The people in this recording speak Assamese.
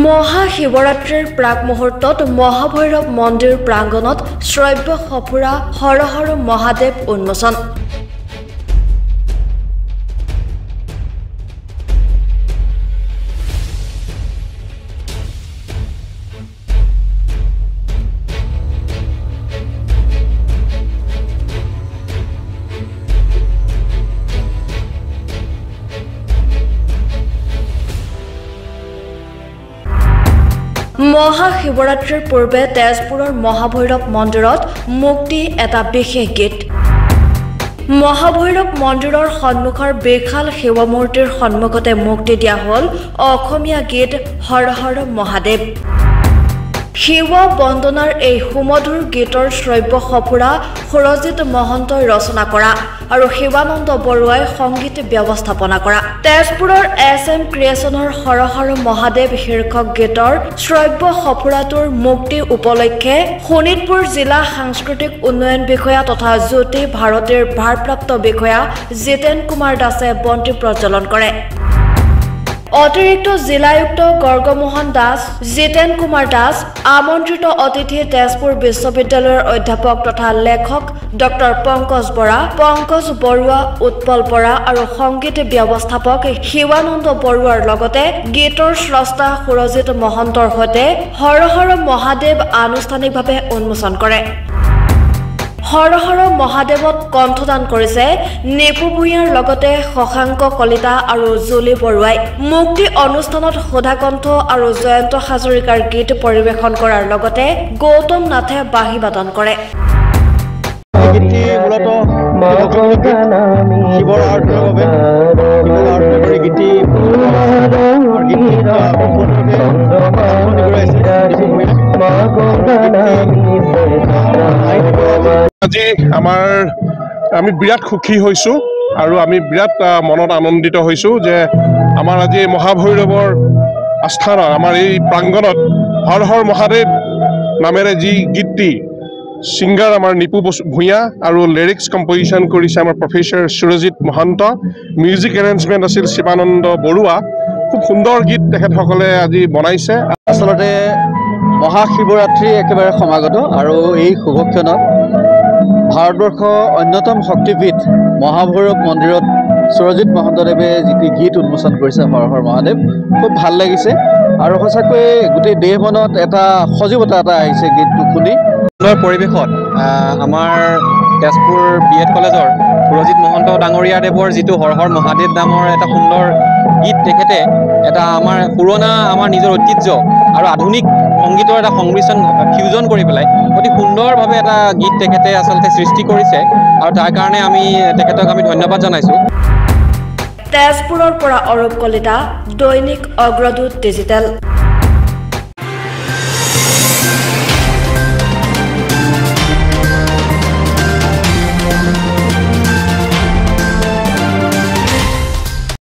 মহাশিৱৰাত্ৰিৰ প্ৰাক মুহূৰ্তত মহাভৈৰৱ মন্দিৰ প্ৰাংগণত শ্ৰব্য সফুৰা হৰ হৰ মহাদেৱ উন্মোচন। মহাশিৱৰাত্ৰিৰ পূৰ্বে তেজপুৰৰ মহাভৈৰৱ মন্দিৰত মুক্তি এটা বিশেষ গীত। মহাভৈৰৱ মন্দিৰৰ সন্মুখৰ বিশাল শিৱমূৰ্তিৰ সন্মুখতে মুক্তি দিয়া হ'ল অসমীয়া গীত হৰ হৰ মহাদেৱ। শিৱ বন্দনাৰ এই সুমধুৰ গীতৰ শ্ৰব্য সফুৰা সুৰজিৎ মহন্তই ৰচনা কৰা আৰু শিৱানন্দ বৰুৱাই সংগীত ব্যৱস্থাপনা কৰা। তেজপুৰৰ SM ক্ৰিয়েশ্যনৰ হৰ হৰ মহাদেৱ শীৰ্ষক গীতৰ শ্ৰব্য সফুৰাটোৰ মুক্তি উপলক্ষে শোণিতপুৰ জিলা সাংস্কৃতিক উন্নয়ন বিষয়া তথা জ্যোতি ভাৰতীৰ ভাৰপ্ৰাপ্ত বিষয়া জিতেন কুমাৰ দাসে বন্তি প্ৰজ্বলন কৰে। অতিৰিক্ত জিলায়ুক্ত গৰ্গমোহন দাস, জিতেন কুমাৰ দাস, আমন্ত্ৰিত অতিথি তেজপুৰ বিশ্ববিদ্যালয়ৰ অধ্যাপক তথা লেখক ডক্টৰ পংকজ বৰা, পংকজ বৰুৱা, উৎপল বৰা আৰু সংগীত ব্যৱস্থাপক শিৱানন্দ বৰুৱাৰ লগতে গীতৰ স্ৰষ্টা সুৰজিৎ মহন্তৰ সৈতে হৰ হৰ মহাদেৱ আনুষ্ঠানিকভাৱে উন্মোচন কৰে। হৰ হৰ মহাদেৱত কণ্ঠদান কৰিছে নিপু ভূঞাৰ লগতে শশাংক কলিতা আৰু জুলি বৰুৱাই। মুক্তি অনুষ্ঠানত সুধাকণ্ঠ আৰু জয়ন্ত হাজৰিকাৰ গীত পৰিৱেশন কৰাৰ লগতে গৌতম নাথে বাঁহী বাদন কৰে। আজি আমি বিৰাট সুখী হৈছোঁ আৰু আমি বিৰাট মনত আনন্দিত হৈছোঁ যে আমাৰ আজি মহাভৈৰৱৰ আস্থানত আমাৰ এই প্ৰাংগণত হৰ হৰ মহাদেৱ নামেৰে যি গীতটি ছিংগাৰ আমাৰ নিপু ভূঞা আৰু লিৰিক্স কম্পজিশ্যন কৰিছে আমাৰ professor Surajit Mahanta, music arrangement আছিল শিৱানন্দ বৰুৱা। খুব সুন্দৰ গীত তেখেতসকলে আজি বনাইছে। আচলতে মহাশিৱৰাত্ৰি একেবাৰে সমাগত আৰু এই শুভক্ষণত ভাৰতবৰ্ষৰ অন্যতম শক্তিপীঠ মহাভৈৰৱ মন্দিৰত সুৰজিৎ মহন্তদেৱে যিটি গীত উন্মোচন কৰিছে হৰ হৰ মহাদেৱ, খুব ভাল লাগিছে আৰু সঁচাকৈ গোটেই দেহ মনত এটা সজীৱতা এটা আহিছে গীতটো শুনি। সুন্দৰ পৰিৱেশত আমাৰ তেজপুৰ BEd কলেজৰ সুৰজিৎ মহন্ত ডাঙৰীয়া দেৱৰ যিটো হৰ হৰ মহাদেৱ নামৰ এটা সুন্দৰ গীত, তেখেতে এটা আমাৰ পুৰণা আমাৰ নিজৰ ঐতিহ্য আৰু আধুনিক সংগীতৰ এটা সংমিশ্ৰণ ফিউজন কৰি পেলাই অতি সুন্দৰভাৱে এটা গীত তেখেতে আচলতে সৃষ্টি কৰিছে আৰু তাৰ কাৰণে আমি তেখেতক ধন্যবাদ জনাইছোঁ। তেজপুৰৰ পৰা অৰূপ কলিতা, দৈনিক অগ্ৰদূত ডিজিটেল।